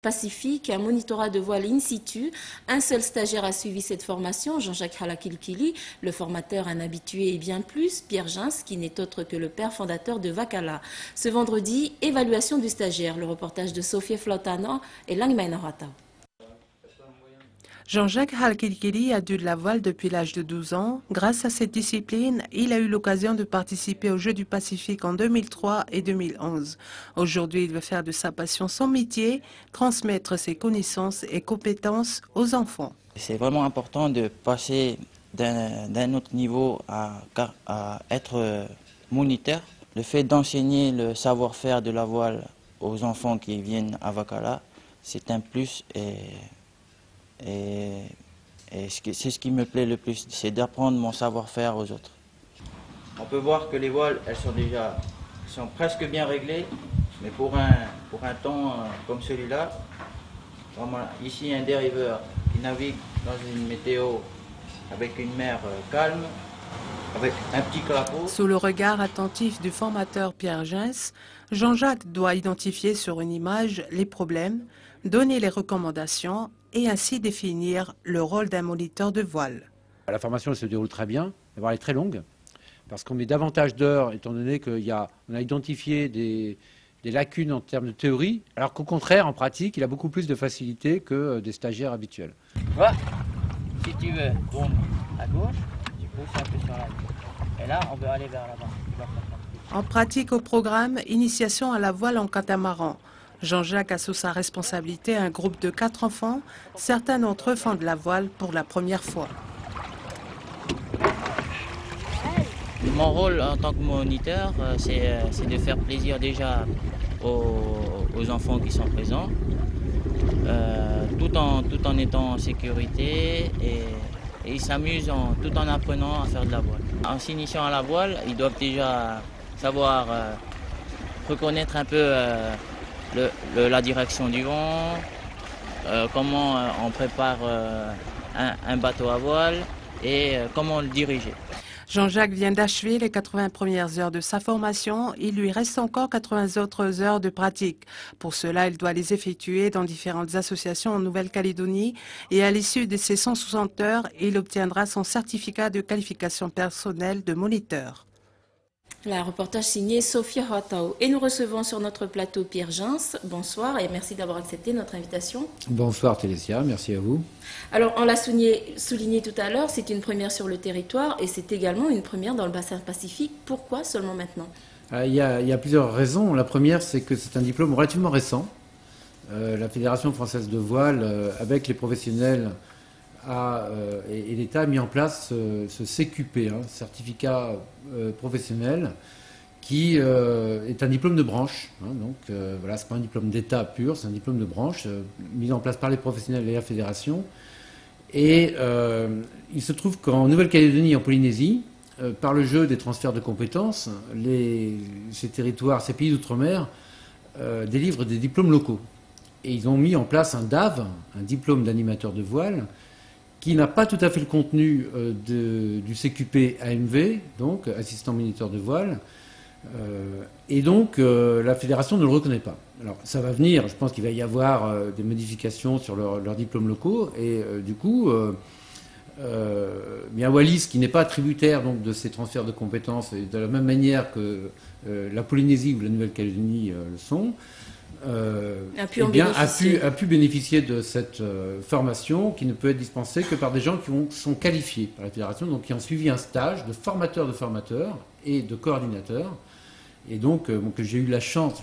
Pacifique, un monitorat de voile in situ. Un seul stagiaire a suivi cette formation, Jean-Jacques Halakilkili, le formateur un habitué et bien plus, Pierre Gens, qui n'est autre que le père fondateur de Vakala. Ce vendredi, évaluation du stagiaire. Le reportage de Sophie Flotano et Langmain Rata. Jean-Jacques Halakilkili a dû de la voile depuis l'âge de 12 ans. Grâce à cette discipline, il a eu l'occasion de participer aux Jeux du Pacifique en 2003 et 2011. Aujourd'hui, il veut faire de sa passion son métier, transmettre ses connaissances et compétences aux enfants. C'est vraiment important de passer d'un autre niveau à être moniteur. Le fait d'enseigner le savoir-faire de la voile aux enfants qui viennent à Vakala, c'est un plus et c'est ce qui me plaît le plus, c'est d'apprendre mon savoir-faire aux autres. On peut voir que les voiles, elles sont presque bien réglées, mais pour un temps comme celui-là, ici un dériveur qui navigue dans une météo avec une mer calme, avec un petit clapot. Sous le regard attentif du formateur Pierre Gens, Jean-Jacques doit identifier sur une image les problèmes, donner les recommandations et ainsi définir le rôle d'un moniteur de voile. La formation se déroule très bien, elle est très longue, parce qu'on met davantage d'heures, étant donné qu'on a identifié des lacunes en termes de théorie, alors qu'au contraire, en pratique, il a beaucoup plus de facilité que des stagiaires habituels. Voilà. Si tu veux, tourne à gauche, tu pousses un peu sur la gauche. Et là, on veut aller vers là-bas. En pratique au programme, initiation à la voile en catamaran. Jean-Jacques a sous sa responsabilité un groupe de 4 enfants. Certains d'entre eux font de la voile pour la première fois. Mon rôle en tant que moniteur, c'est de faire plaisir déjà aux enfants qui sont présents, tout en étant en sécurité et ils s'amusent tout en apprenant à faire de la voile. En s'initiant à la voile, ils doivent déjà savoir reconnaître un peu la direction du vent, comment on prépare un bateau à voile et comment le diriger. Jean-Jacques vient d'achever les 80 premières heures de sa formation. Il lui reste encore 80 autres heures de pratique. Pour cela, il doit les effectuer dans différentes associations en Nouvelle-Calédonie. Et à l'issue de ces 160 heures, il obtiendra son certificat de qualification personnelle de moniteur. Un reportage signé Sophia Ratao. Et nous recevons sur notre plateau Pierre Gens. Bonsoir et merci d'avoir accepté notre invitation. Bonsoir Télésia, merci à vous. Alors on l'a souligné tout à l'heure, c'est une première sur le territoire et c'est également une première dans le bassin pacifique. Pourquoi seulement maintenant? Il y a plusieurs raisons. La première, c'est que c'est un diplôme relativement récent. La Fédération française de voile, avec les professionnels et l'État a mis en place ce CQP, certificat professionnel, qui est un diplôme de branche. Donc voilà, c'est pas un diplôme d'État pur, c'est un diplôme de branche mis en place par les professionnels et la fédération. Et il se trouve qu'en Nouvelle-Calédonie et en Polynésie, par le jeu des transferts de compétences, ces territoires, ces pays d'outre-mer délivrent des diplômes locaux. Et ils ont mis en place un DAV, un diplôme d'animateur de voile, qui n'a pas tout à fait le contenu du CQP AMV, donc assistant moniteur de voile, et donc la fédération ne le reconnaît pas. Alors ça va venir, je pense qu'il va y avoir des modifications sur leurs diplômes locaux, et du coup, bien Wallis, qui n'est pas tributaire donc, de ces transferts de compétences, et de la même manière que la Polynésie ou la Nouvelle-Calédonie le sont, a pu bénéficier de cette formation qui ne peut être dispensée que par des gens qui sont qualifiés par la fédération, donc qui ont suivi un stage de formateurs et de coordinateurs. Et donc, j'ai eu la chance,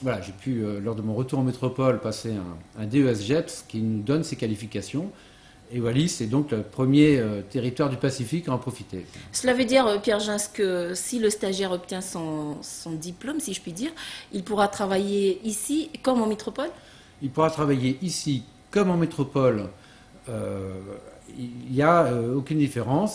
voilà, j'ai pu, lors de mon retour en métropole, passer un DES GEPS qui nous donne ces qualifications. Et Wallis est donc le premier territoire du Pacifique à en profiter. Cela veut dire, Pierre Gens, que si le stagiaire obtient son diplôme, si je puis dire, il pourra travailler ici comme en métropole? Il pourra travailler ici comme en métropole. Il n'y a aucune différence.